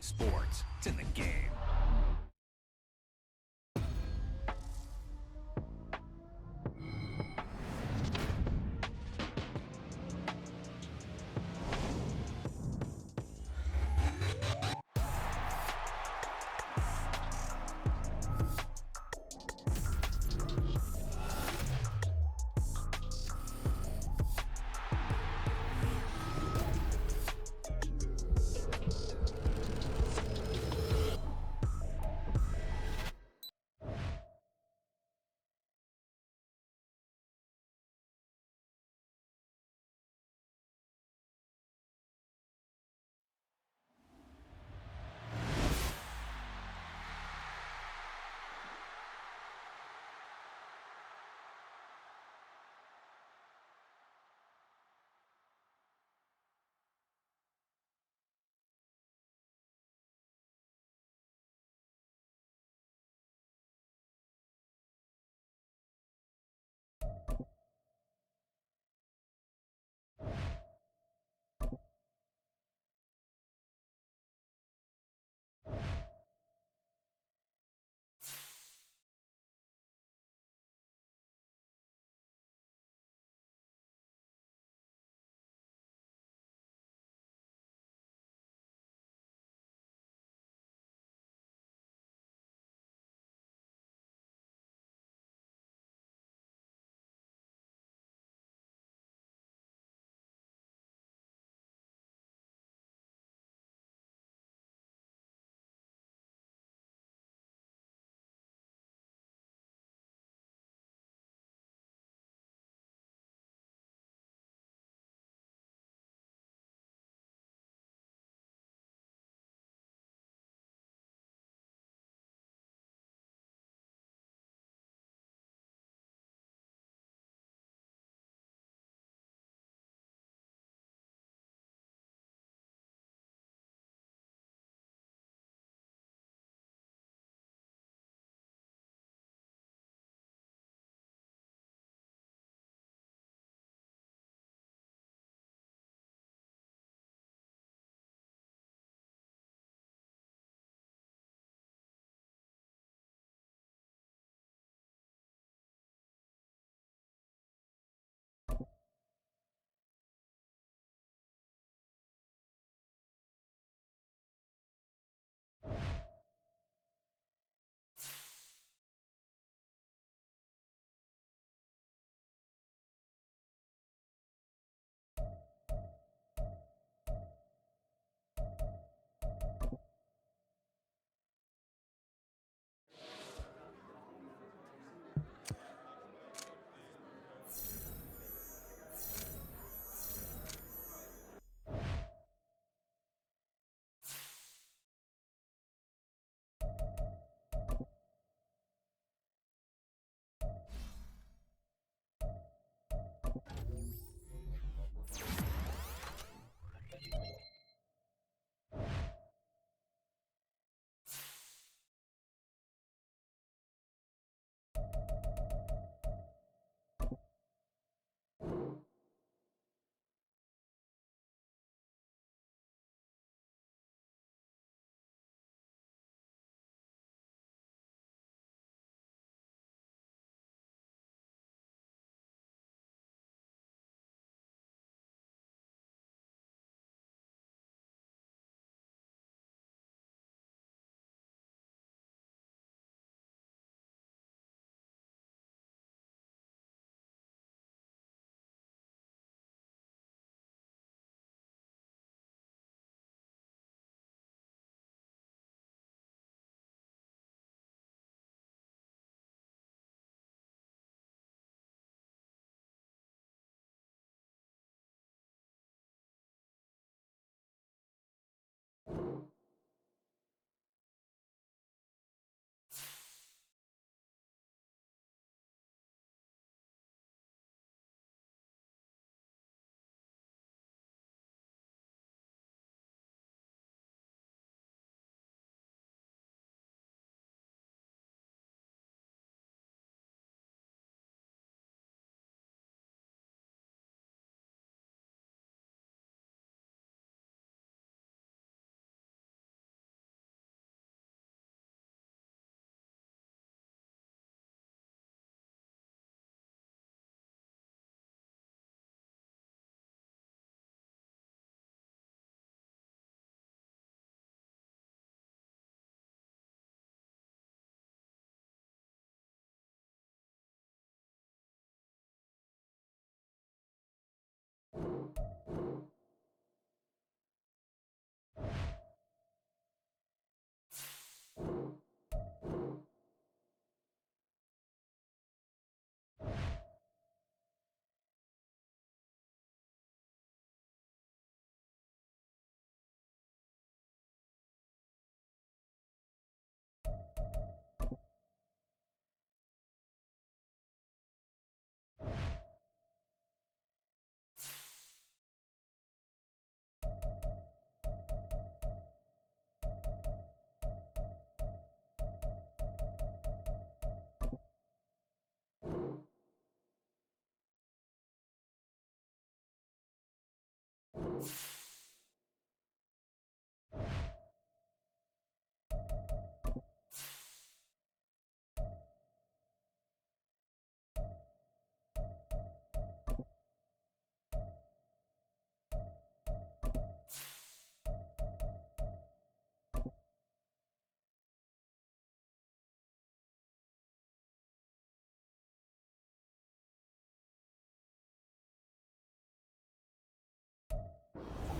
Sports. It's in the game.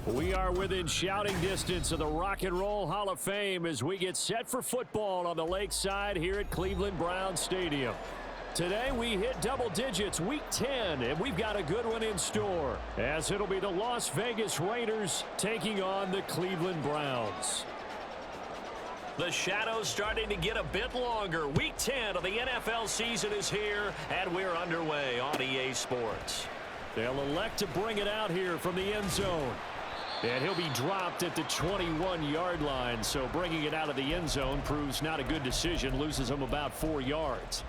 We are within shouting distance of the Rock and Roll Hall of Fame as we get set for football on the lakeside here at Cleveland Browns Stadium. Today we hit double digits, week 10, and we've got a good one in store, as it'll be the Las Vegas Raiders taking on the Cleveland Browns. The shadow's starting to get a bit longer. Week 10 of the NFL season is here, and we're underway on EA Sports. They'll elect to bring it out here from the end zone. And he'll be dropped at the 21-yard line, so bringing it out of the end zone proves not a good decision, loses him about 4 yards.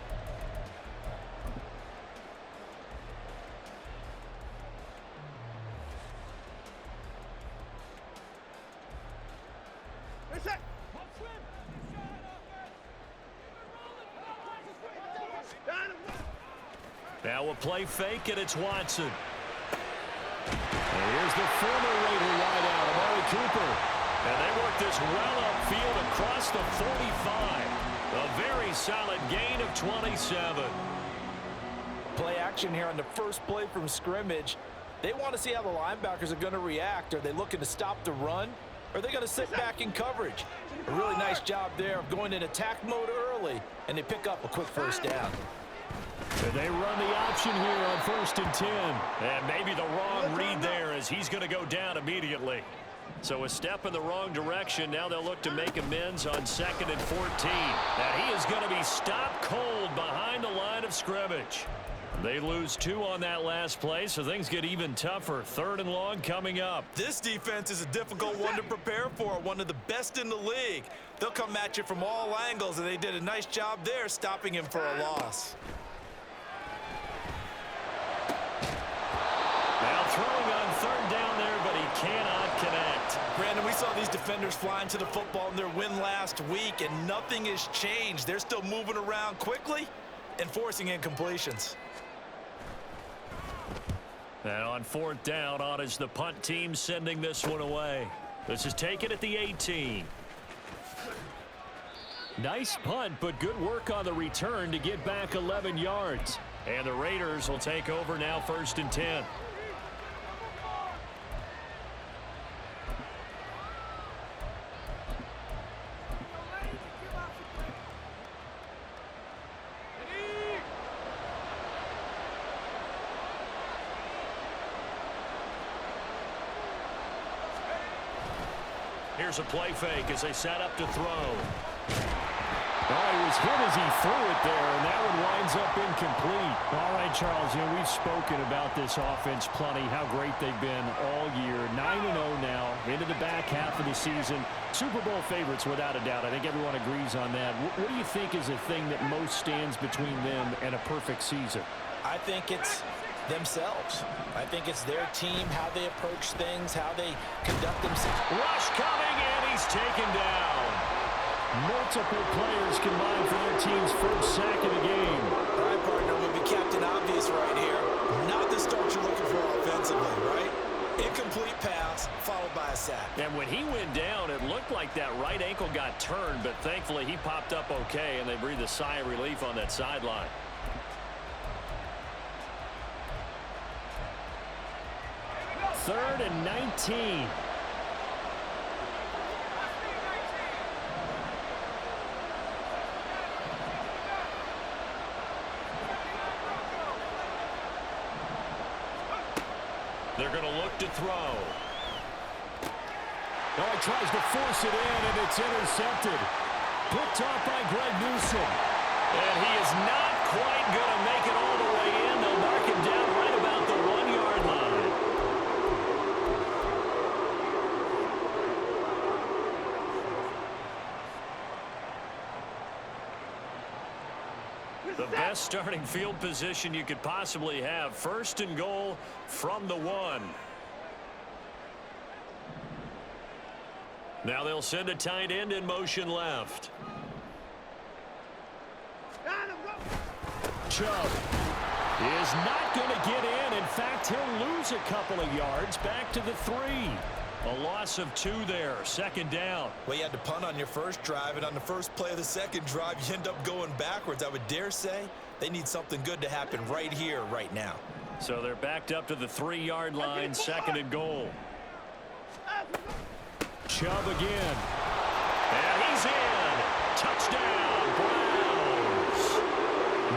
Now a play fake, and it's Watson. And here's the former Raider wideout, Amari Cooper. And they work this well upfield across the 45. A very solid gain of 27. Play action here on the first play from scrimmage. They want to see how the linebackers are going to react. Are they looking to stop the run? Or are they going to sit back in coverage? A really nice job there of going in attack mode early, and they pick up a quick first down. And they run the option here on 1st and 10. And maybe the wrong read there as he's going to go down immediately. So a step in the wrong direction. Now they'll look to make amends on 2nd and 14. And he is going to be stopped cold behind the line of scrimmage. They lose 2 on that last play, so things get even tougher. 3rd and long coming up. This defense is a difficult one to prepare for, one of the best in the league. They'll come at you from all angles, and they did a nice job there stopping him for a loss. Now throwing on 3rd down there, but he cannot connect. Brandon, we saw these defenders flying to the football in their win last week, and nothing has changed. They're still moving around quickly and forcing incompletions. And on 4th down, on is the punt team sending this one away. This is taken at the 18. Nice punt, but good work on the return to get back 11 yards. And the Raiders will take over now 1st and 10. Here's a play fake as they set up to throw. Oh, he was hit as he threw it there, and that one winds up incomplete. All right, Charles, we've spoken about this offense plenty, how great they've been all year. 9-0 now, into the back half of the season. Super Bowl favorites, without a doubt. I think everyone agrees on that. What do you think is the thing that most stands between them and a perfect season? I think it's themselves. I think it's their team, how they approach things, how they conduct themselves. Rush coming, and he's taken down. Multiple players combined for their team's first sack of the game. All right, partner, I'm going to be Captain Obvious right here. Not the start you're looking for offensively, right? Incomplete pass, followed by a sack. And when he went down, it looked like that right ankle got turned, but thankfully he popped up okay, and they breathed a sigh of relief on that sideline. Third and 19. They're going to look to throw. Oh, he tries to force it in, and it's intercepted. Picked off by Greg Newsome. And he is not quite going to make it all the way in. They'll mark him down right about the 1-yard line. The best starting field position you could possibly have. 1st and goal from the 1. Now they'll send a tight end in motion left. Chubb is not going to get in. In fact, he'll lose a couple of yards back to the 3. A loss of 2 there. Second down. Well, you had to punt on your first drive, and on the first play of the second drive, you end up going backwards. I would dare say they need something good to happen right here, right now. So they're backed up to the 3-yard line, second and goal. Chubb again. And he's in. Touchdown, Browns.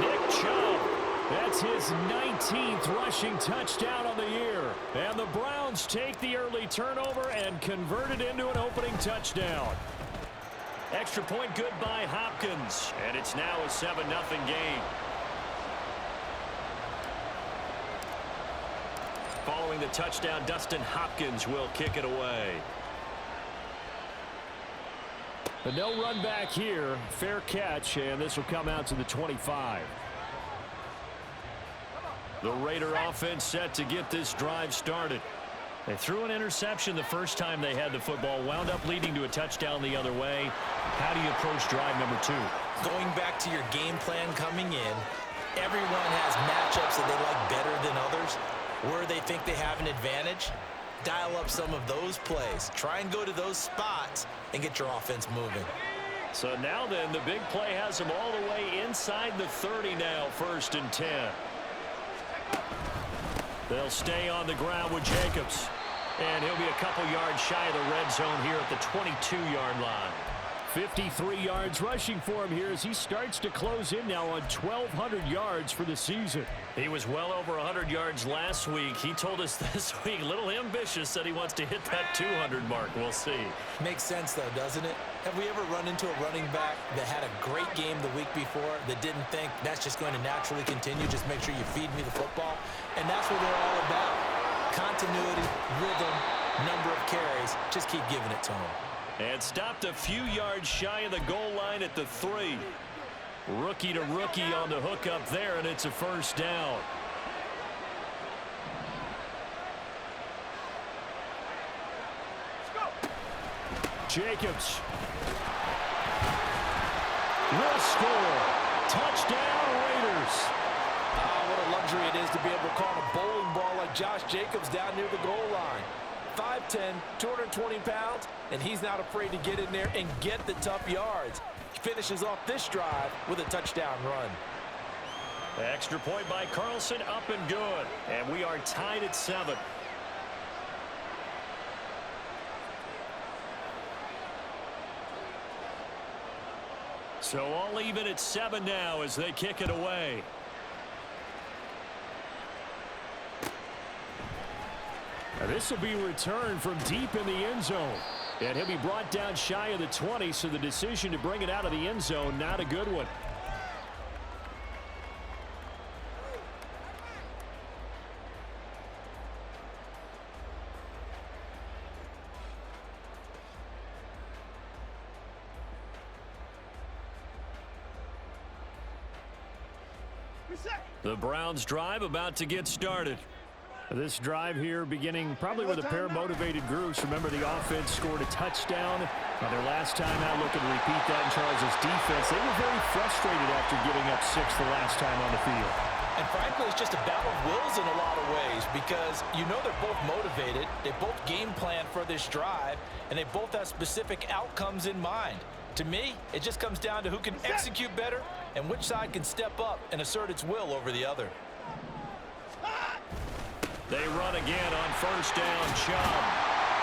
Nick Chubb. That's his 19th rushing touchdown on the year. And the Browns take the early turnover and convert it into an opening touchdown. Extra point good by Hopkins. And it's now a 7-0 game. Following the touchdown, Dustin Hopkins will kick it away. But no run back here. Fair catch, and this will come out to the 25. The Raider offense set to get this drive started. They threw an interception the first time they had the football, wound up leading to a touchdown the other way. How do you approach drive number 2? Going back to your game plan coming in, everyone has matchups that they like better than others. Where they think they have an advantage, dial up some of those plays. Try and go to those spots and get your offense moving. So now then, the big play has them all the way inside the 30 now, 1st and 10. They'll stay on the ground with Jacobs. And he'll be a couple yards shy of the red zone here at the 22-yard line. 53 yards rushing for him here as he starts to close in now on 1,200 yards for the season. He was well over 100 yards last week. He told us this week, a little ambitious, that he wants to hit that 200 mark. We'll see. Makes sense, though, doesn't it? Have we ever run into a running back that had a great game the week before that didn't think that's just going to naturally continue? Just make sure you feed me the football. And that's what they're all about. Continuity, rhythm, number of carries. Just keep giving it to him. And stopped a few yards shy of the goal line at the 3. Rookie to rookie on the hook up there, and it's a first down. Jacobs will score. Touchdown, Raiders. What a luxury it is to be able to call a bowling ball like Josh Jacobs down near the goal line. 5'10", 220 pounds, and he's not afraid to get in there and get the tough yards. He finishes off this drive with a touchdown run. Extra point by Carlson, up and good. And we are tied at 7. So all even at 7 now as they kick it away. Now this will be returned from deep in the end zone. And he'll be brought down shy of the 20, so the decision to bring it out of the end zone, not a good one. The Browns drive about to get started. This drive here beginning probably with a pair of motivated groups. Remember, the offense scored a touchdown. Their last time out, looking to repeat that in Charles' defense. They were very frustrated after giving up 6 the last time on the field. And frankly, it's just a battle of wills in a lot of ways because you know they're both motivated. They both game plan for this drive, and they both have specific outcomes in mind. To me, it just comes down to who can execute better and which side can step up and assert its will over the other. They run again on first down, Chubb.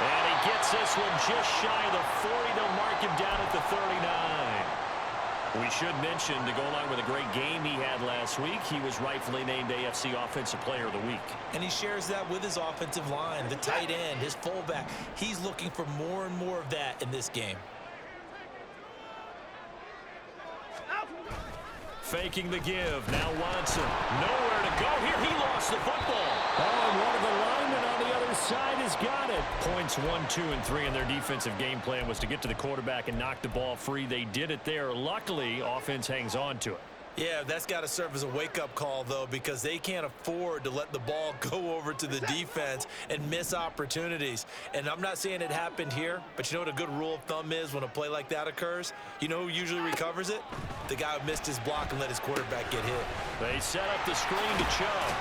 And he gets this one just shy of the 40. They'll mark him down at the 39. We should mention, to go along with a great game he had last week, he was rightfully named AFC Offensive Player of the Week. And he shares that with his offensive line, the tight end, his fullback. He's looking for more and more of that in this game. Faking the give. Now Watson. Nowhere to go here. He lost the football. Oh, and one of the linemen on the other side has got it. Points 1, 2, and 3 in their defensive game plan was to get to the quarterback and knock the ball free. They did it there. Luckily, offense hangs on to it. Yeah, that's got to serve as a wake-up call, though, because they can't afford to let the ball go over to the defense and miss opportunities. And I'm not saying it happened here, but you know what a good rule of thumb is when a play like that occurs? You know who usually recovers it? The guy who missed his block and let his quarterback get hit. They set up the screen to Chubb.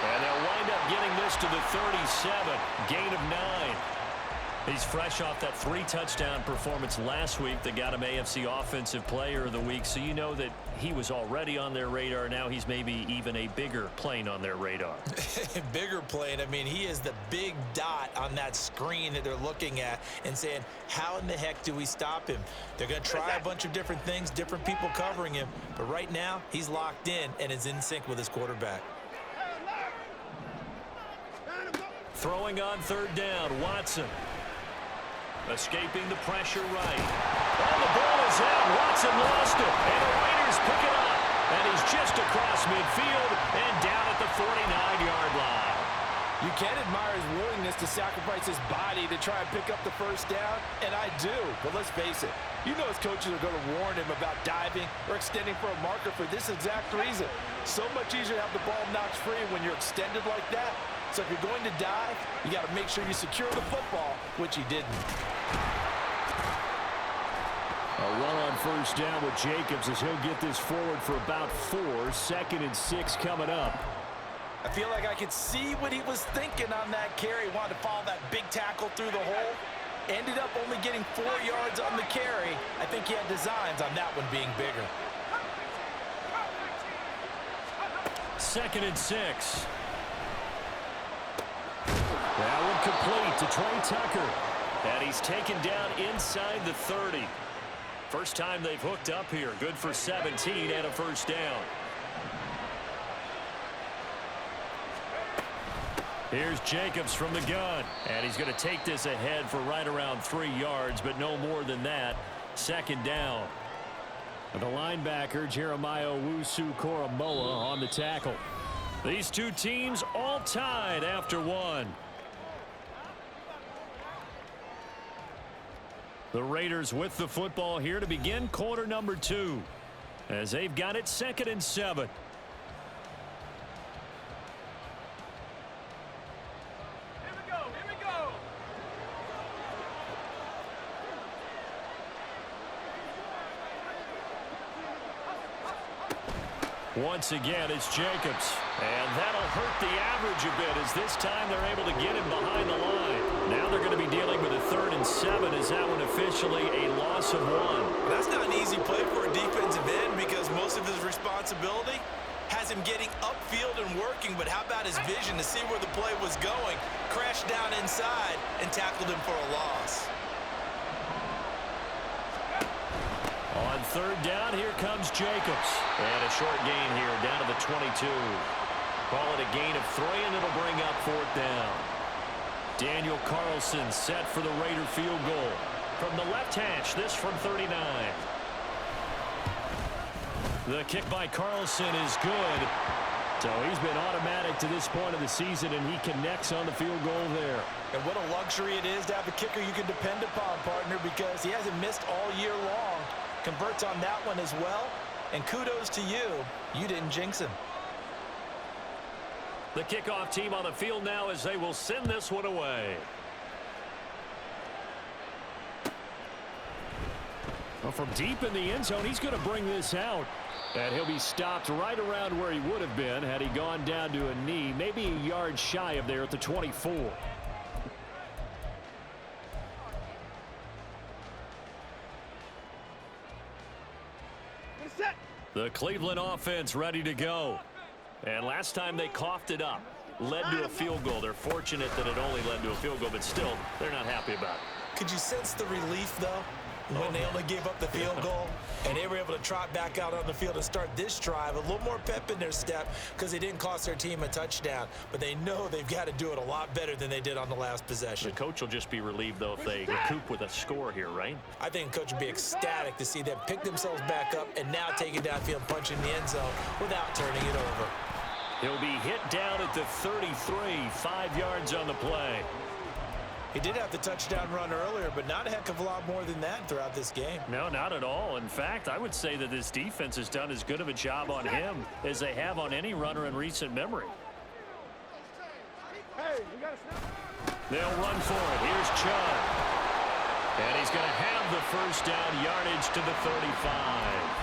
And they'll wind up getting this to the 37. Gain of 9. He's fresh off that 3-touchdown performance last week that got him AFC Offensive Player of the Week, so you know that he was already on their radar. Now he's maybe even a bigger plane on their radar. Bigger plane. I mean, he is the big dot on that screen that they're looking at and saying, how in the heck do we stop him? They're going to try a bunch of different things, different people covering him, but right now he's locked in and is in sync with his quarterback. Throwing on 3rd down, Watson. Escaping the pressure right. And the ball is out. Watson lost it. And the Raiders pick it up. And he's just across midfield and down at the 49-yard line. You can admire his willingness to sacrifice his body to try and pick up the first down, and I do. But let's face it, you know his coaches are going to warn him about diving or extending for a marker for this exact reason. So much easier to have the ball knocked free when you're extended like that. So if you're going to dive, you got to make sure you secure the football, which he didn't. A run on 1st down with Jacobs as he'll get this forward for about 4. 2nd and 6 coming up. I feel like I could see what he was thinking on that carry. He wanted to follow that big tackle through the hole. Ended up only getting 4 yards on the carry. I think he had designs on that one being bigger. 2nd and 6. That one complete to Trey Tucker. And he's taken down inside the 30. First time they've hooked up here. Good for 17 and a 1st down. Here's Jacobs from the gun. And he's going to take this ahead for right around 3 yards, but no more than that. 2nd down. And the linebacker, Jeremiah Owusu-Koramoah, on the tackle. These two teams all tied after 1. The Raiders with the football here to begin quarter number 2. As they've got it 2nd and 7. Once again, it's Jacobs. And that'll hurt the average a bit as this time they're able to get him behind the line. Now they're going to be dealing with a 3rd and 7 as that one officially a loss of 1. That's not an easy play for a defensive end because most of his responsibility has him getting upfield and working, but how about his vision to see where the play was going, crashed down inside, and tackled him for a loss. On 3rd down, here comes Jacobs. And a short gain here down to the 22. Call it a gain of 3, and it'll bring up 4th down. Daniel Carlson set for the Raider field goal. From the left hash, this from 39. The kick by Carlson is good. So he's been automatic to this point of the season, and he connects on the field goal there. And what a luxury it is to have a kicker you can depend upon, partner, because he hasn't missed all year long. Converts on that one as well. And kudos to you. You didn't jinx him. The kickoff team on the field now as they will send this one away. Well, from deep in the end zone, he's going to bring this out. And he'll be stopped right around where he would have been had he gone down to a knee, maybe a yard shy of there at the 24. The Cleveland offense ready to go. And last time they coughed it up, led to a field goal. They're fortunate that it only led to a field goal, but still, they're not happy about it. Could you sense the relief, though, when they only gave up the field goal? And they were able to trot back out on the field and start this drive. A little more pep in their step because they didn't cost their team a touchdown. But they know they've got to do it a lot better than they did on the last possession. The coach will just be relieved, though, if they recoup with a score here, right? I think the coach would be ecstatic to see them pick themselves back up and now take it downfield, punching the end zone without turning it over. He'll be hit down at the 33, 5 yards on the play. He did have the touchdown run earlier, but not a heck of a lot more than that throughout this game. No, not at all. In fact, I would say that this defense has done as good of a job on him as they have on any runner in recent memory. They'll run for it. Here's Chubb. And he's going to have the first down, yardage to the 35.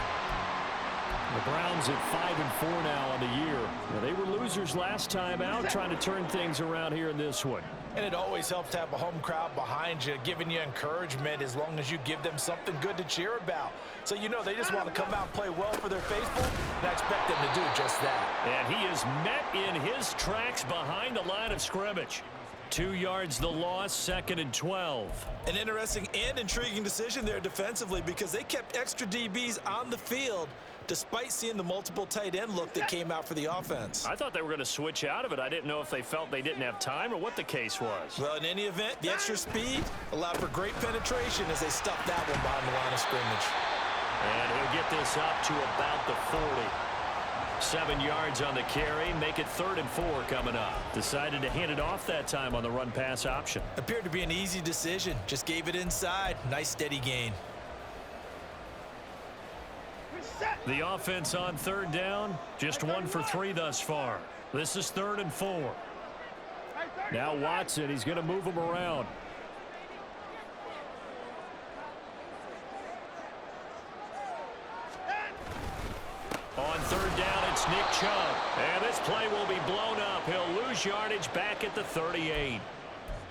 The Browns at 5-4 now on the year. Now, they were losers last time out, trying to turn things around here in this one. And it always helps to have a home crowd behind you, giving you encouragement as long as you give them something good to cheer about. So you know they just want to come out and play well for their faithful, and I expect them to do just that. And he is met in his tracks behind the line of scrimmage. 2 yards the loss, 2nd and 12. An interesting and intriguing decision there defensively because they kept extra DBs on the field despite seeing the multiple tight end look that came out for the offense. I thought they were going to switch out of it. I didn't know if they felt they didn't have time or what the case was. Well, in any event, the extra speed allowed for great penetration as they stuffed that one behind the line of scrimmage. And he'll get this up to about the 40. 7 yards on the carry, make it 3rd and 4 coming up. Decided to hand it off that time on the run-pass option. Appeared to be an easy decision. Just gave it inside. Nice steady gain. The offense on 3rd down, just 1 for 3 thus far. This is 3rd and 4. Now Watson, he's going to move him around. On 3rd down, it's Nick Chubb. And this play will be blown up. He'll lose yardage back at the 38.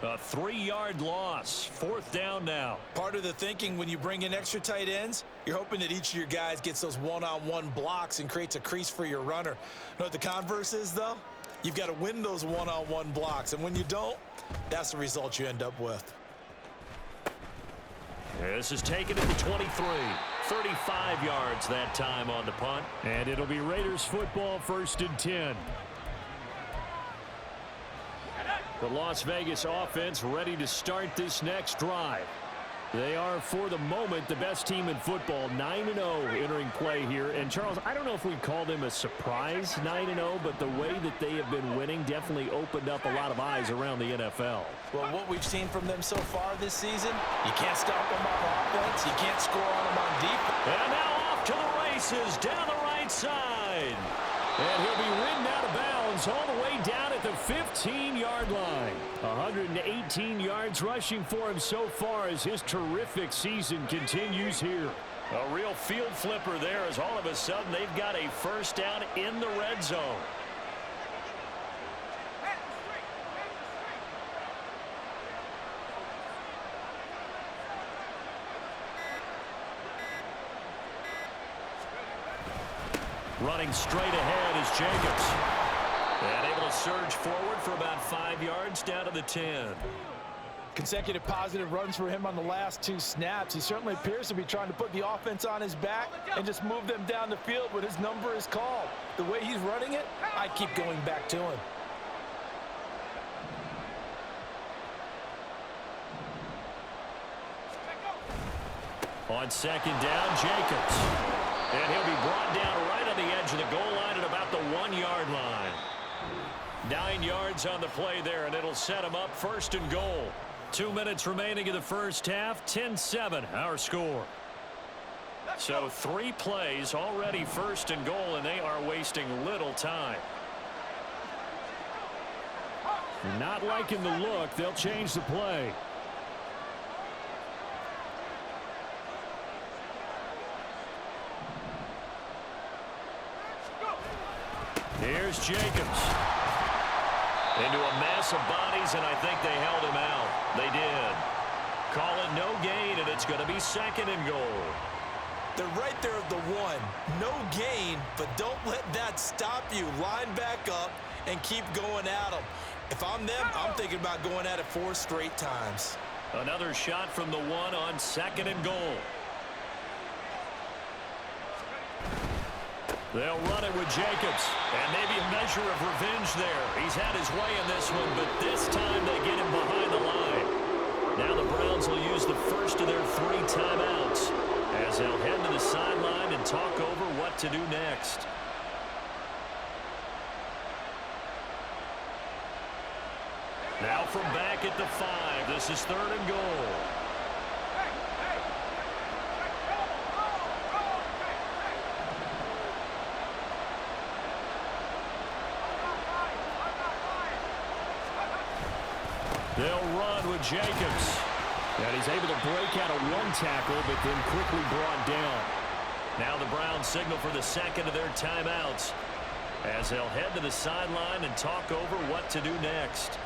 A 3-yard loss. 4th down now. Part of the thinking when you bring in extra tight ends, you're hoping that each of your guys gets those one-on-one blocks and creates a crease for your runner. You know what the converse is, though? You've got to win those one-on-one blocks. And when you don't, that's the result you end up with. This is taken at the 23. 35 yards that time on the punt. And it'll be Raiders football, 1st and 10. The Las Vegas offense ready to start this next drive. They are, for the moment, the best team in football, 9-0 entering play here. And, Charles, I don't know if we'd call them a surprise 9-0, but the way that they have been winning definitely opened up a lot of eyes around the NFL. Well, what we've seen from them so far this season, you can't stop them on offense, you can't score on them on defense. And now off to the races down the right side. And he'll be ridden out of bounds all the way down at the 15-yard line. 118 yards rushing for him so far as his terrific season continues here. A real field flipper there as all of a sudden they've got a first down in the red zone. Running straight ahead is Jacobs. And able to surge forward for about 5 yards down to the 10. Consecutive positive runs for him on the last 2 snaps. He certainly appears to be trying to put the offense on his back and just move them down the field when his number is called. The way he's running it, I keep going back to him. On 2nd down, Jacobs. And he'll be brought down right on the edge of the goal line at about the 1-yard line. 9 yards on the play there, and it'll set him up 1st and goal. 2 minutes remaining in the first half, 10-7 our score. So 3 plays already 1st and goal, and they are wasting little time. Not liking the look, they'll change the play. Here's Jacobs. Into a mass of bodies, and I think they held him out. They did. Call it no gain, and it's going to be 2nd and goal. They're right there at the 1. No gain, but don't let that stop you. Line back up and keep going at them. If I'm them, I'm thinking about going at it 4 straight times. Another shot from the 1 on 2nd and goal. They'll run it with Jacobs, and maybe a measure of revenge there. He's had his way in this one, but this time they get him behind the line. Now the Browns will use the first of their 3 timeouts as they'll head to the sideline and talk over what to do next. Now from back at the 5, this is 3rd and goal. They'll run with Jacobs. And he's able to break out of one tackle, but then quickly brought down. Now the Browns signal for the second of their timeouts, as they'll head to the sideline and talk over what to do next.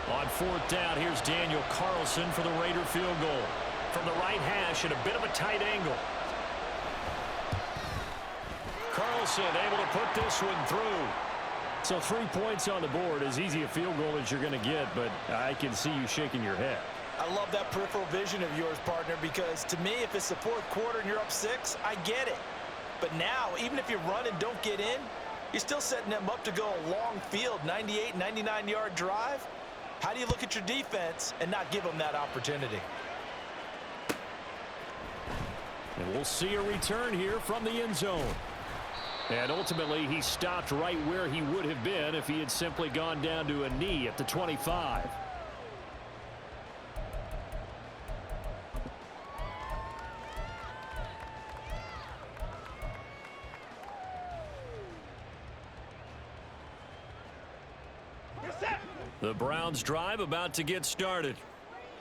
On 4th down, here's Daniel Carlson for the Raider field goal. From the right hash at a bit of a tight angle. Carlson able to put this one through. So 3 points on the board, as easy a field goal as you're going to get, but I can see you shaking your head. I love that peripheral vision of yours, partner, because to me, if it's the 4th quarter and you're up 6, I get it. But now, even if you run and don't get in, you're still setting them up to go a long field, 98, 99-yard drive. How do you look at your defense and not give them that opportunity? And we'll see a return here from the end zone. And ultimately, he stopped right where he would have been if he had simply gone down to a knee at the 25. The Browns drive about to get started.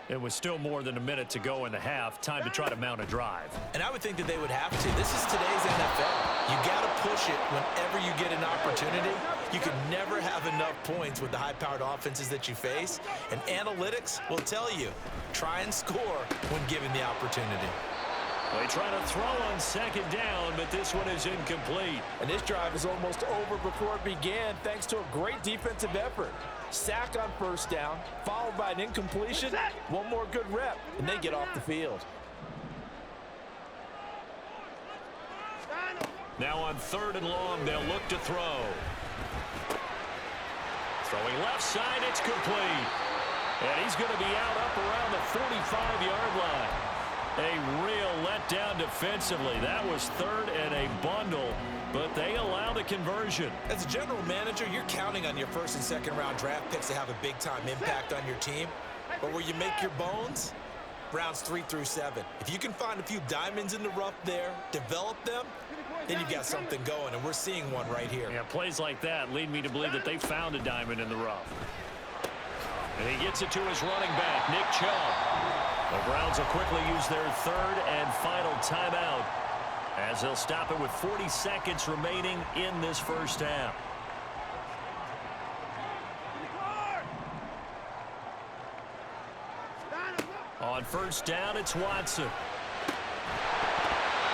It was still more than a minute to go in the half. Time to try to mount a drive. And I would think that they would have to. This is today's NFL. You got to push it whenever you get an opportunity. You can never have enough points with the high-powered offenses that you face. And analytics will tell you, try and score when given the opportunity. They try to throw on 2nd down, but this one is incomplete. And this drive is almost over before it began, thanks to a great defensive effort. Sack on 1st down, followed by an incompletion, one more good rep, and they get off the field. Now on 3rd and long, they'll look to throw. Throwing left side, it's complete. And he's going to be out up around the 45-yard line. A real letdown defensively. That was 3rd and a bundle, but they allow the conversion. As a general manager, you're counting on your 1st and 2nd round draft picks to have a big-time impact on your team. But where you make your bones, rounds 3 through 7. If you can find a few diamonds in the rough there, develop them, then you've got something going, and we're seeing one right here. Yeah, plays like that lead me to believe that they found a diamond in the rough. And he gets it to his running back, Nick Chubb. The Browns will quickly use their 3rd and final timeout, as they'll stop it with 40 seconds remaining in this 1st half. On 1st down, it's Watson.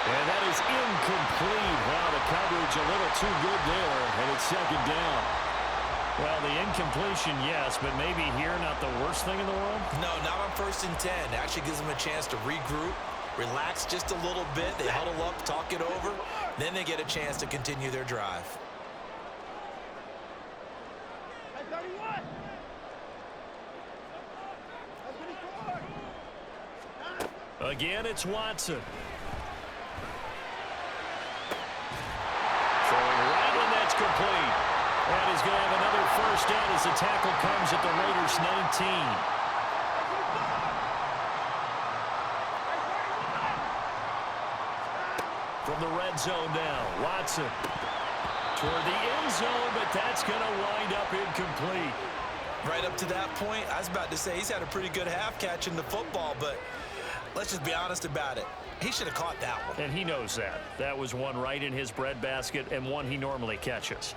And that is incomplete. Wow, the coverage a little too good there, and it's 2nd down. Well, the incompletion, yes, but maybe here not the worst thing in the world? No, not on 1st and 10. It actually gives them a chance to regroup, relax just a little bit. They huddle up, talk it over. Then they get a chance to continue their drive. Again, it's Watson. Throwing right, and that's complete. And he's going to have another 1st down as the tackle comes at the Raiders' 19. From the red zone now, Watson toward the end zone, but that's going to wind up incomplete. Right up to that point, I was about to say he's had a pretty good half catching the football, but let's just be honest about it. He should have caught that one. And he knows that. That was one right in his breadbasket and one he normally catches.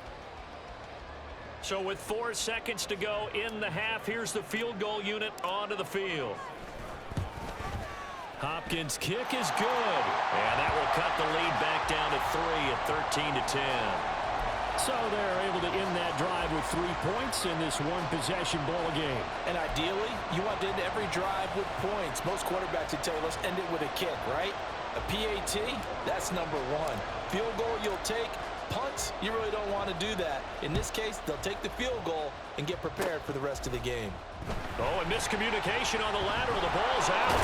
So with 4 seconds to go in the half, here's the field goal unit onto the field. Hopkins' kick is good. And that will cut the lead back down to 3 at 13-10. So they're able to end that drive with 3 points in this one-possession ball game. And ideally, you want to end every drive with points. Most quarterbacks would tell you, let's end it with a kick, right? A PAT, that's number 1. Field goal you'll take. Punts, you really don't want to do that. In this case, they'll take the field goal and get prepared for the rest of the game. Oh, and miscommunication on the lateral. The ball's out.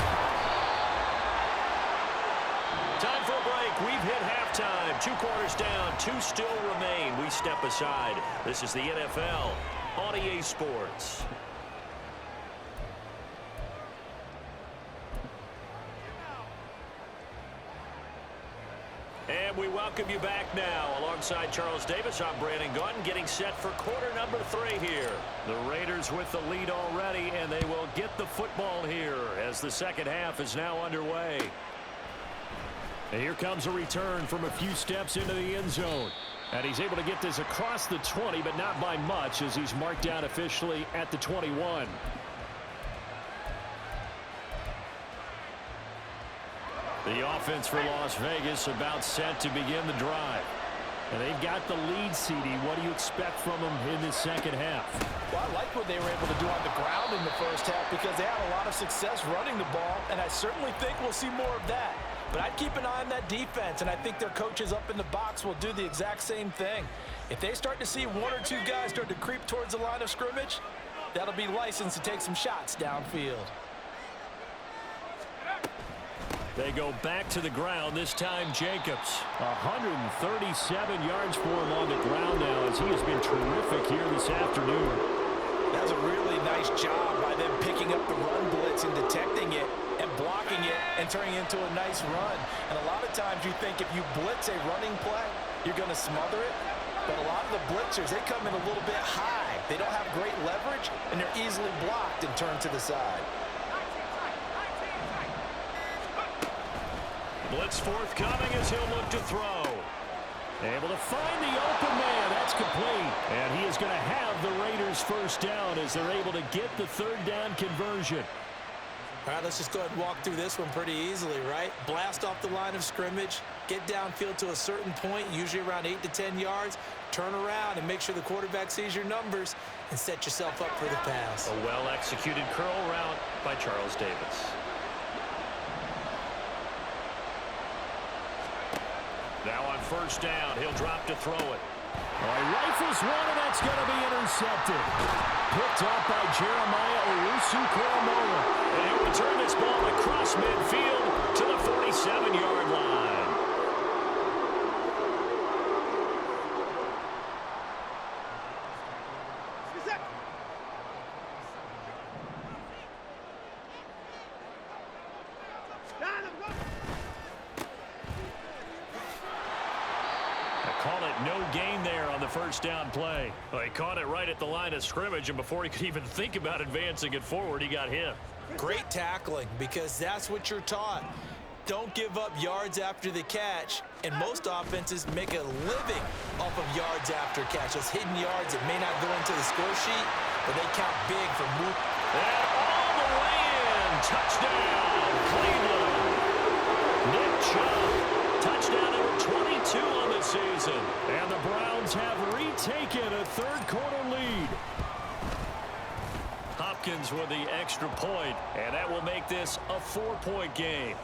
Time for a break. We've hit halftime. 2 quarters down. 2 still remain. We step aside. This is the NFL on EA Sports. And we welcome you back now. Alongside Charles Davis, I'm Brandon Gunn, getting set for quarter number 3 here. The Raiders with the lead already, and they will get the football here as the second half is now underway. And here comes a return from a few steps into the end zone. And he's able to get this across the 20, but not by much, as he's marked down officially at the 21. The offense for Las Vegas about set to begin the drive. And they've got the lead, CD. What do you expect from them in this second half? Well, I like what they were able to do on the ground in the first half because they had a lot of success running the ball, and I certainly think we'll see more of that. But I'd keep an eye on that defense, and I think their coaches up in the box will do the exact same thing. If they start to see 1 or 2 guys start to creep towards the line of scrimmage, that'll be licensed to take some shots downfield. They go back to the ground, this time Jacobs. 137 yards for him on the ground now, as he has been terrific here this afternoon. That's a really nice job by them picking up the run blitz and detecting it and blocking it and turning it into a nice run. And a lot of times you think if you blitz a running play, you're going to smother it. But a lot of the blitzers, they come in a little bit high. They don't have great leverage, and they're easily blocked and turned to the side. Blitz forthcoming as he'll look to throw. Able to find the open man. That's complete. And he is going to have the Raiders first down as they're able to get the third down conversion. All right, let's just go ahead and walk through this one pretty easily, right? Blast off the line of scrimmage, get downfield to a certain point, usually around 8 to 10 yards, turn around and make sure the quarterback sees your numbers and set yourself up for the pass. A well-executed curl route by Charles Davis. Now on first down, he'll drop to throw it. He rifles one, and that's going to be intercepted. Picked up by Jeremiah Owusu-Koramoah. And he'll return this ball across midfield to the 47-yard line. Call it no gain there on the first down play. Well, he caught it right at the line of scrimmage, and before he could even think about advancing it forward, he got hit. Great tackling, because that's what you're taught. Don't give up yards after the catch, and most offenses make a living off of yards after catch. Those hidden yards that may not go into the score sheet, but they count big for move. And all the way in. Touchdown, Cleveland. Nick Chubb. Touchdown number 22 on the season. And the Browns have retaken a third-quarter lead. Hopkins with the extra point, and that will make this a 4-point game.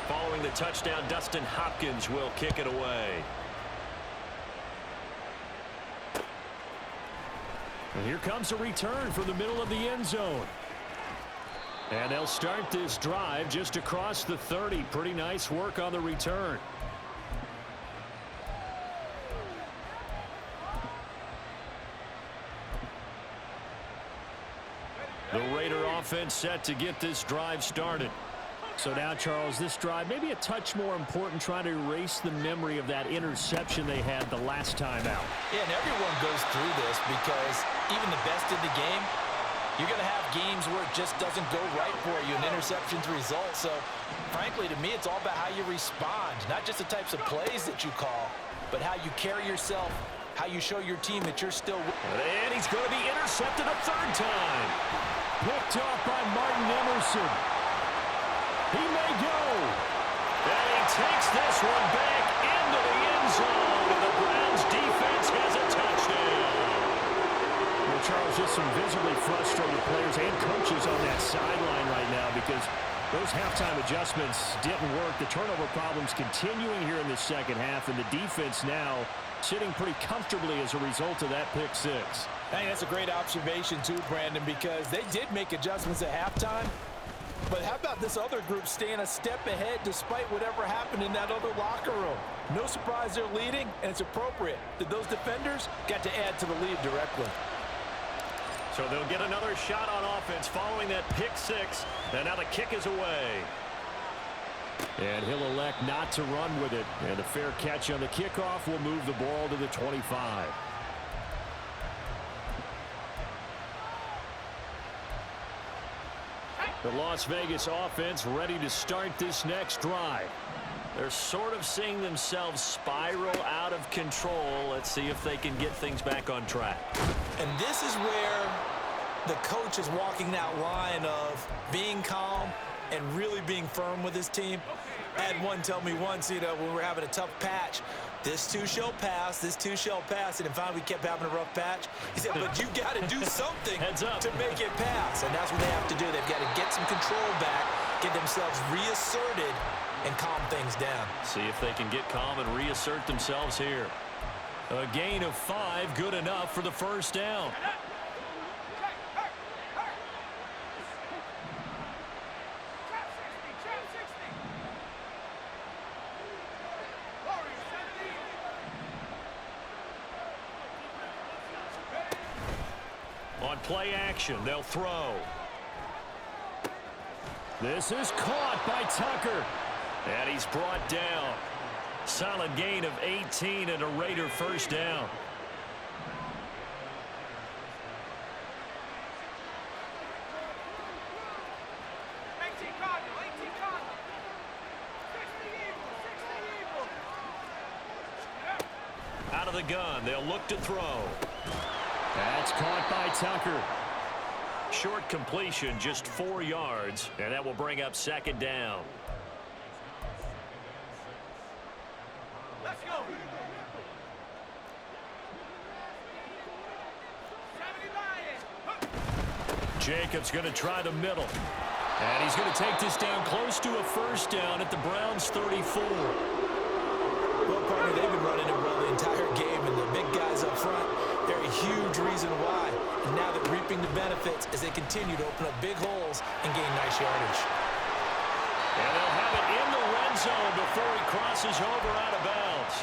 Following the touchdown, Dustin Hopkins will kick it away. And here comes a return from the middle of the end zone. And they'll start this drive just across the 30. Pretty nice work on the return. The Raider offense set to get this drive started. So now, Charles, this drive maybe a touch more important, trying to erase the memory of that interception they had the last time out. Yeah, and everyone goes through this because even the best in the game, you're going to have games where it just doesn't go right for you, and interceptions result. So, frankly, to me, it's all about how you respond, not just the types of plays that you call, but how you carry yourself, how you show your team that you're still with. And he's going to be intercepted a third time. Picked off by Martin Emerson. He may go. And he takes this one back into the end zone, and the Browns defense has a touchdown. Well, Charles, just some visibly frustrated players and coaches on that sideline right now because those halftime adjustments didn't work. The turnover problems continuing here in the second half, and the defense now sitting pretty comfortably as a result of that pick six. I think that's a great observation too, Brandon, because they did make adjustments at halftime. But how about this other group staying a step ahead despite whatever happened in that other locker room? No surprise they're leading, and it's appropriate that those defenders got to add to the lead directly. So they'll get another shot on offense following that pick six. And now the kick is away. And he'll elect not to run with it. And a fair catch on the kickoff will move the ball to the 25. The Las Vegas offense ready to start this next drive. They're sort of seeing themselves spiral out of control. Let's see if they can get things back on track. And this is where the coach is walking that line of being calm and really being firm with his team. I had one tell me once, when we're having a tough patch, this too shall pass, this too shall pass, and finally we kept having a rough patch. He said, but you got to do something to make it pass, and that's what they have to do. They've got to get some control back, get themselves reasserted, and calm things down. See if they can get calm and reassert themselves here. A gain of 5, good enough for the first down. On play action, they'll throw. This is caught by Tucker. And he's brought down. Solid gain of 18 and a Raider first down. Out of the gun, they'll look to throw. That's caught by Tucker. Short completion, just 4 yards, and that will bring up second down. Let's go. Jacobs going to try the middle. And he's going to take this down close to a first down at the Browns' 34. Well, partner, they've been running it well the entire game, and the big guys up front, they're a huge reason why. And now they're reaping the benefits as they continue to open up big holes and gain nice yardage. And they'll have it in the red zone before he crosses over out of bounds.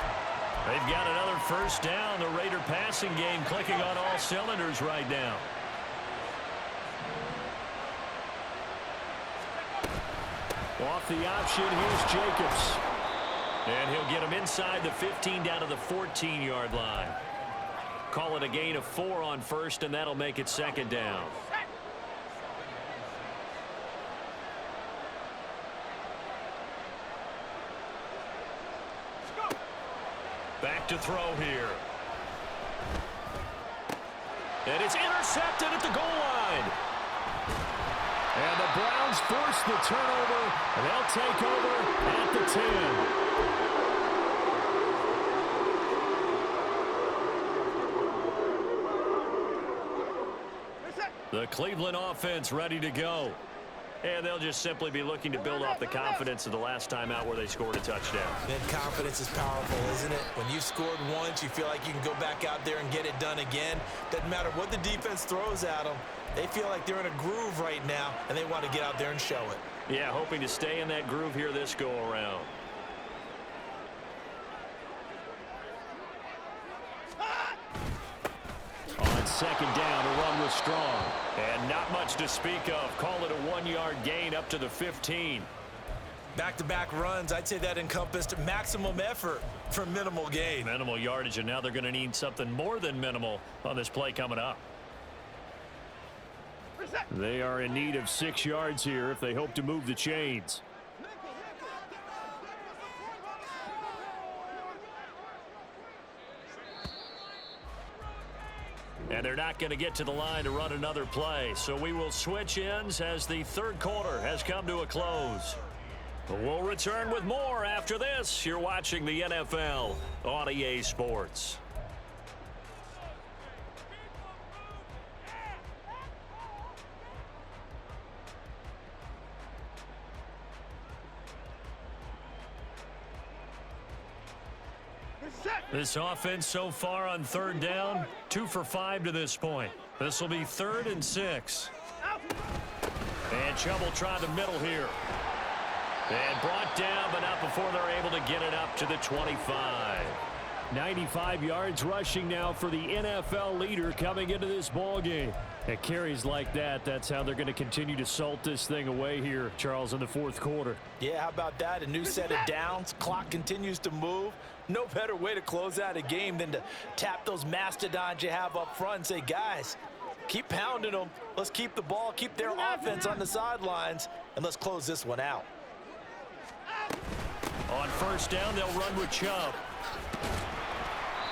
They've got another first down. The Raider passing game clicking on all cylinders right now. Off the option, here's Jacobs. And he'll get him inside the 15 down to the 14-yard line. Call it a gain of 4 on first, and that'll make it second down. Back to throw here. And it's intercepted at the goal line. And the Browns force the turnover. They'll take over at the 10. The Cleveland offense ready to go. And they'll just simply be looking to build off the confidence of the last time out where they scored a touchdown. That confidence is powerful, isn't it? When you've scored once, you feel like you can go back out there and get it done again. Doesn't matter what the defense throws at them. They feel like they're in a groove right now, and they want to get out there and show it. Yeah, hoping to stay in that groove here this go-around. On second down, the run was strong. And not much to speak of. Call it a 1-yard gain up to the 15. Back-to-back runs, I'd say that encompassed maximum effort for minimal gain. Minimal yardage, and now they're going to need something more than minimal on this play coming up. They are in need of 6 yards here if they hope to move the chains. And they're not going to get to the line to run another play. So we will switch ends as the third quarter has come to a close. We'll return with more after this. You're watching the NFL on EA Sports. This offense so far on third down, 2 for 5 to this point. This will be 3rd and 6. And Chubb will try the middle here. And brought down, but not before they're able to get it up to the 25. 95 yards rushing now for the NFL leader coming into this ball game. At carries like that, that's how they're going to continue to salt this thing away here, Charles, in the 4th quarter. Yeah, how about that? A new set of downs. Clock continues to move. No better way to close out a game than to tap those mastodons you have up front and say, guys, keep pounding them. Let's keep the ball, keep their offense on the sidelines, and let's close this one out. On first down, they'll run with Chubb.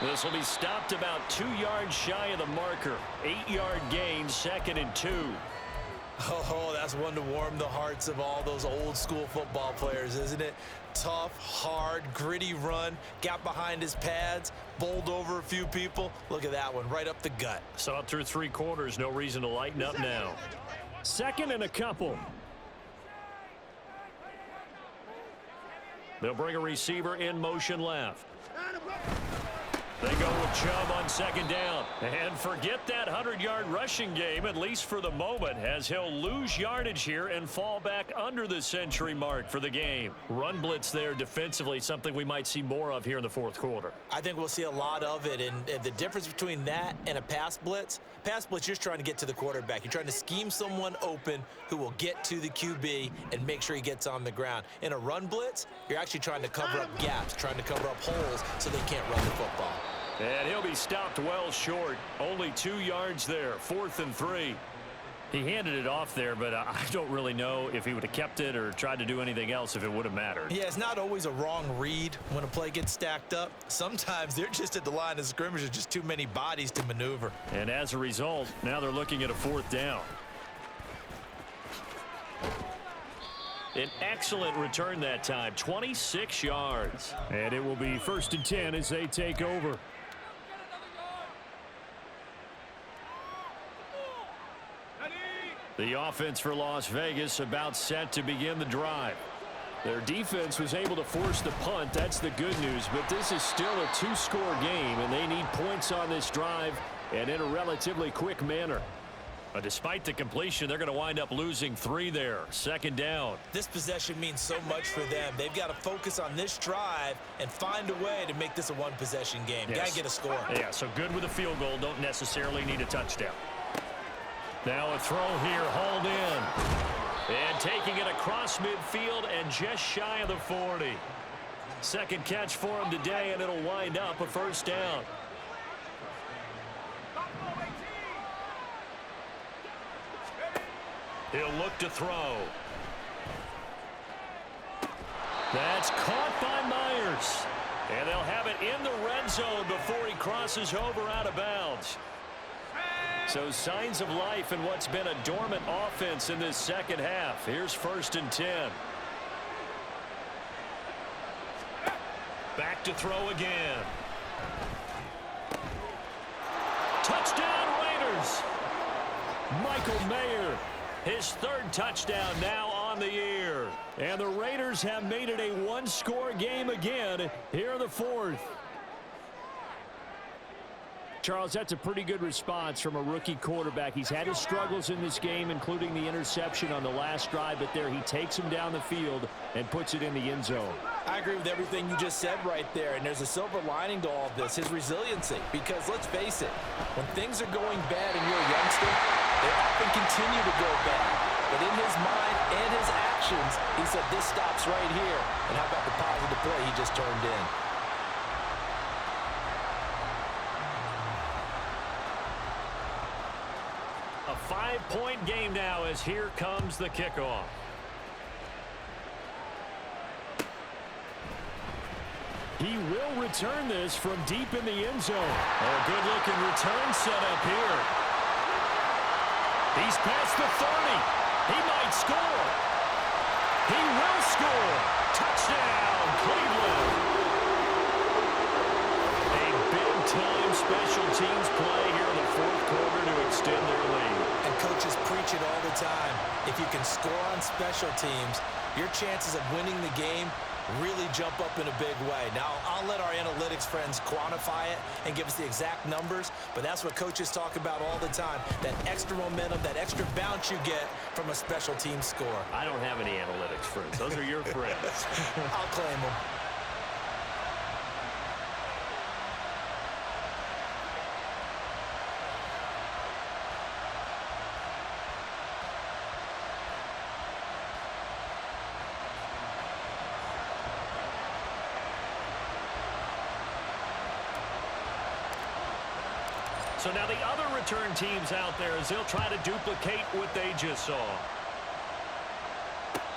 This will be stopped about 2 yards shy of the marker. 8-yard gain, 2nd and 2. Oh, that's one to warm the hearts of all those old school football players, isn't it? Tough, hard, gritty run, got behind his pads, bowled over a few people. Look at that one, right up the gut. Saw it through 3 quarters, no reason to lighten up now. 2nd and a couple. They'll bring a receiver in motion left. They go with Chubb on 2nd down. And forget that 100-yard rushing game, at least for the moment, as he'll lose yardage here and fall back under the century mark for the game. Run blitz there defensively, something we might see more of here in the 4th quarter. I think we'll see a lot of it, and the difference between that and a pass blitz, you're just trying to get to the quarterback. You're trying to scheme someone open who will get to the QB and make sure he gets on the ground. In a run blitz, you're actually trying to cover up gaps, trying to cover up holes so they can't run the football. And he'll be stopped well short. Only 2 yards there, 4th and 3. He handed it off there, but I don't really know if he would have kept it or tried to do anything else if it would have mattered. Yeah, it's not always a wrong read when a play gets stacked up. Sometimes they're just at the line of scrimmage. There's just too many bodies to maneuver. And as a result, now they're looking at a 4th down. An excellent return that time, 26 yards. And it will be 1st and 10 as they take over. The offense for Las Vegas about set to begin the drive. Their defense was able to force the punt. That's the good news. But this is still a 2-score game, and they need points on this drive and in a relatively quick manner. But despite the completion, they're going to wind up losing 3 there. 2nd down. This possession means so much for them. They've got to focus on this drive and find a way to make this a 1-possession game. Yes. Got to get a score. Yeah, so good with a field goal. Don't necessarily need a touchdown. Now a throw here, hauled in. And taking it across midfield and just shy of the 40. 2nd catch for him today, and it'll wind up a 1st down. He'll look to throw. That's caught by Myers. And they'll have it in the red zone before he crosses over out of bounds. So signs of life in what's been a dormant offense in this 2nd half. Here's 1st and 10. Back to throw again. Touchdown Raiders. Michael Mayer, his 3rd touchdown now on the year. And the Raiders have made it a 1-score game again here in the 4th. Charles, that's a pretty good response from a rookie quarterback. He's had his struggles in this game, including the interception on the last drive, but there he takes him down the field and puts it in the end zone. I agree with everything you just said right there, and there's a silver lining to all of this, his resiliency. Because let's face it, when things are going bad and you're a youngster, they often continue to go bad. But in his mind and his actions, he said, this stops right here. And how about the positive play he just turned in? A 5-point game now as here comes the kickoff. He will return this from deep in the end zone. A good-looking return set up here. He's past the 30. He might score. He will score. Touchdown, Cleveland. A big-time special teams play here in the 4th quarter to extend their lead. And coaches preach it all the time. If you can score on special teams, your chances of winning the game really jump up in a big way. Now, I'll let our analytics friends quantify it and give us the exact numbers, but that's what coaches talk about all the time, that extra momentum, that extra bounce you get from a special team score. I don't have any analytics friends. Those are your friends. I'll claim them. So now the other return teams out there as they'll try to duplicate what they just saw.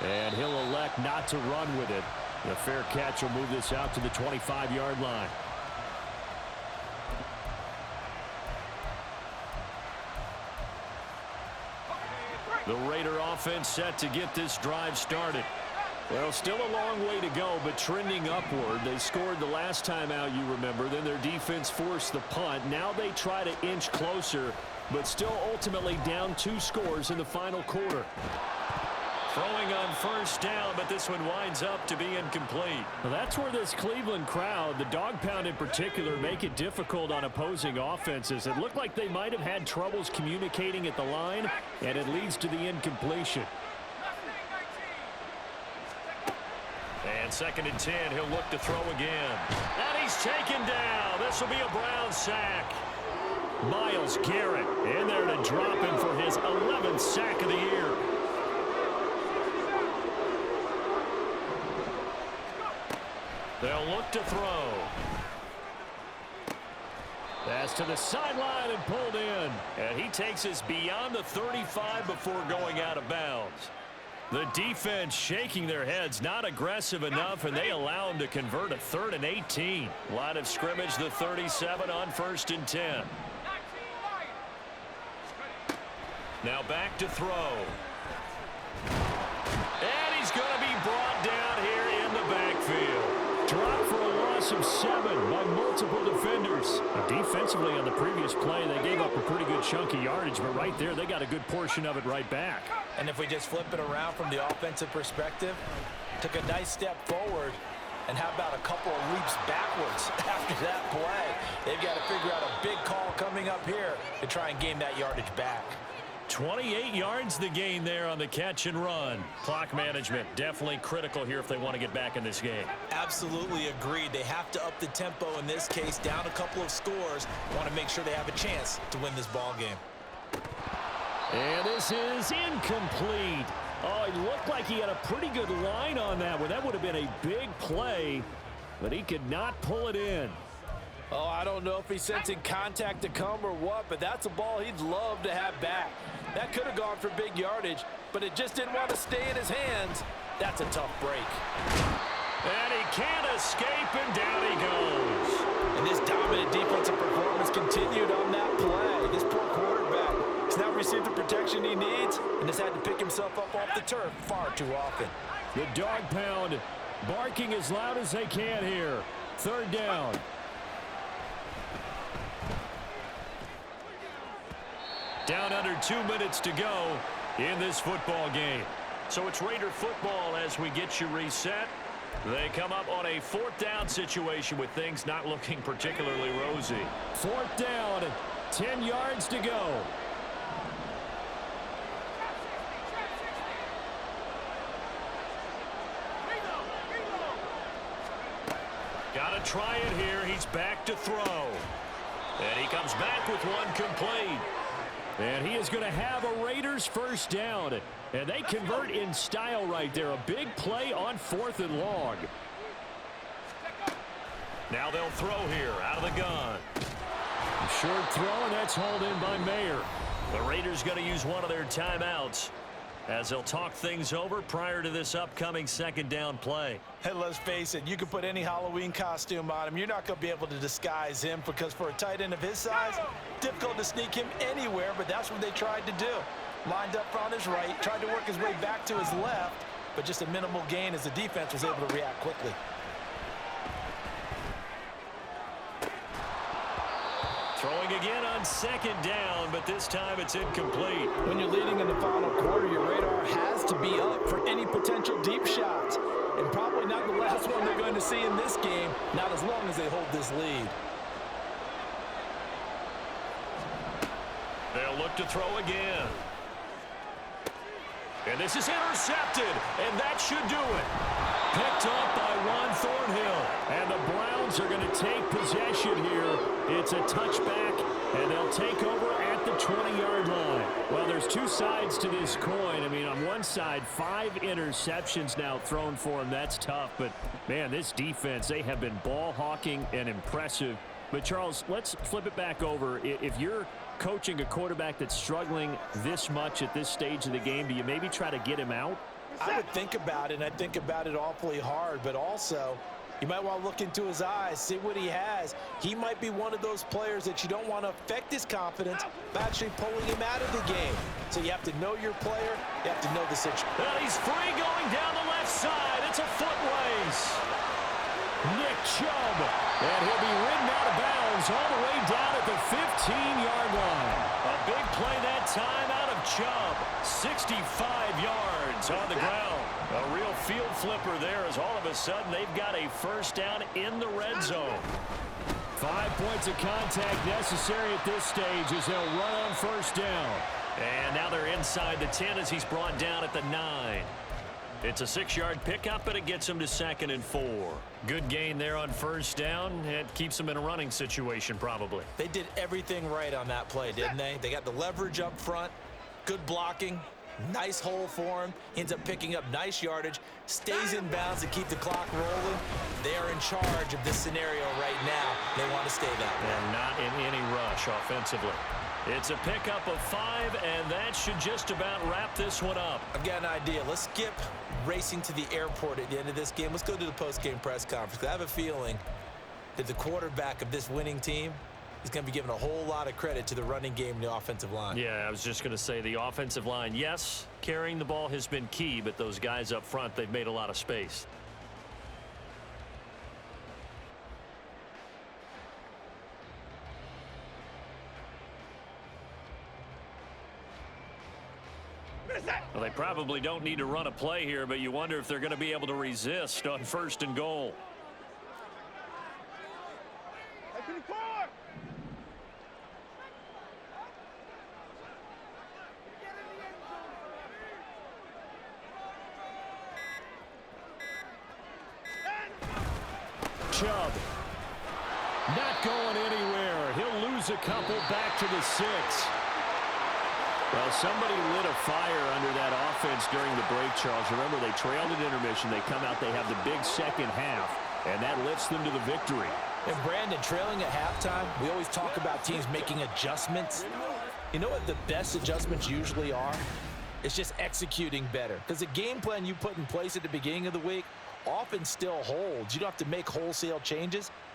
And he'll elect not to run with it. The fair catch will move this out to the 25-yard line. The Raider offense set to get this drive started. Well, still a long way to go, but trending upward. They scored the last time out, you remember. Then their defense forced the punt. Now they try to inch closer, but still ultimately down 2 scores in the final quarter. Throwing on first down, but this one winds up to be incomplete. Well, that's where this Cleveland crowd, the dog pound in particular, make it difficult on opposing offenses. It looked like they might have had troubles communicating at the line, and it leads to the incompletion. And 2nd and 10, he'll look to throw again. And he's taken down. This will be a Brown sack. Myles Garrett in there to drop him for his 11th sack of the year. They'll look to throw. Pass to the sideline and pulled in. And he takes us beyond the 35 before going out of bounds. The defense shaking their heads, not aggressive enough, and they allow him to convert a 3rd and 18. Line of scrimmage, the 37 on 1st and 10. Now back to throw. And he's going to be brought down here in the backfield. Dropped for a loss of 7 by multiple defenders. Defensively on the previous play, they gave up a pretty good chunk of yardage, but right there, they got a good portion of it right back. And if we just flip it around from the offensive perspective, took a nice step forward, and how about a couple of leaps backwards after that play? They've got to figure out a big call coming up here to try and gain that yardage back. 28 yards the gain there on the catch and run. Clock management definitely critical here if they want to get back in this game. Absolutely agreed. They have to up the tempo in this case, down a couple of scores. Want to make sure they have a chance to win this ball game. And this is incomplete. Oh, it looked like he had a pretty good line on that one. That would have been a big play, but he could not pull it in. Oh, I don't know if he's sensing contact to come or what, but that's a ball he'd love to have back. That could have gone for big yardage, but it just didn't want to stay in his hands. That's a tough break. And he can't escape, and down he goes. And this dominant defensive performance continued on that play. This poor quarterback has not received the protection he needs and has had to pick himself up off the turf far too often. The dog pound barking as loud as they can here. 3rd down. Down under 2 minutes to go in this football game. So it's Raider football as we get you reset. They come up on a 4th down situation with things not looking particularly rosy. 4th down, 10 yards to go. Got to try it here. He's back to throw. And he comes back with one complete. And he is going to have a Raiders 1st down. And they convert in style right there. A big play on 4th and long. Now they'll throw here out of the gun. A short throw, and that's hauled in by Mayer. The Raiders going to use one of their timeouts as they'll talk things over prior to this upcoming 2nd down play. Hey, let's face it, you can put any Halloween costume on him. You're not going to be able to disguise him because for a tight end of his size, difficult to sneak him anywhere, but that's what they tried to do. Lined up on his right, tried to work his way back to his left, but just a minimal gain as the defense was able to react quickly. Throwing again on 2nd down, but this time it's incomplete. When you're leading in the final quarter, your radar has to be up for any potential deep shots. And probably not the last first one they're going to see in this game, not as long as they hold this lead. They'll look to throw again. And this is intercepted, and that should do it. Picked up by Juan Thornhill. And the Browns are going to take possession here. It's a touchback, and they'll take over at the 20-yard line. Well, there's two sides to this coin. I mean, on one side, 5 interceptions now thrown for him. That's tough. But, man, this defense, they have been ball hawking and impressive. But, Charles, let's flip it back over. If you're coaching a quarterback that's struggling this much at this stage of the game, do you maybe try to get him out? I would think about it, and I think about it awfully hard, but also you might want to look into his eyes, see what he has. He might be one of those players that you don't want to affect his confidence by actually pulling him out of the game. So you have to know your player. You have to know the situation. Well, he's free going down the left side. It's a foot race. Nick Chubb, and he'll be ridden out of bounds all the way down at the 15-yard line. A big play that time out of Chubb. 65 yards on the ground. A real field flipper there as all of a sudden they've got a first down in the red zone. 5 points of contact necessary at this stage as they'll run on first down. And now they're inside the 10 as he's brought down at the 9. It's a 6-yard pickup, but it gets him to 2nd and 4. Good gain there on first down. It keeps him in a running situation probably. They did everything right on that play, didn't they? They got the leverage up front, good blocking, nice hole for him. Ends up picking up nice yardage, stays in bounds to keep the clock rolling. They are in charge of this scenario right now. They want to stay that way. And not in any rush offensively. It's a pickup of 5, and that should just about wrap this one up. I've got an idea. Let's skip racing to the airport at the end of this game. Let's go to the post-game press conference. I have a feeling that the quarterback of this winning team is going to be given a whole lot of credit to the running game and the offensive line. Yeah, I was just going to say the offensive line, yes, carrying the ball has been key, but those guys up front, they've made a lot of space. Well, they probably don't need to run a play here, but you wonder if they're going to be able to resist on 1st and goal. Chubb not going anywhere. He'll lose a couple back to the 6. Well, somebody lit a fire under that offense during the break, Charles. Remember, they trailed at intermission. They come out, they have the big second half, and that lifts them to the victory. And Brandon, trailing at halftime, we always talk about teams making adjustments. You know what the best adjustments usually are? It's just executing better. Because the game plan you put in place at the beginning of the week often still holds. You don't have to make wholesale changes.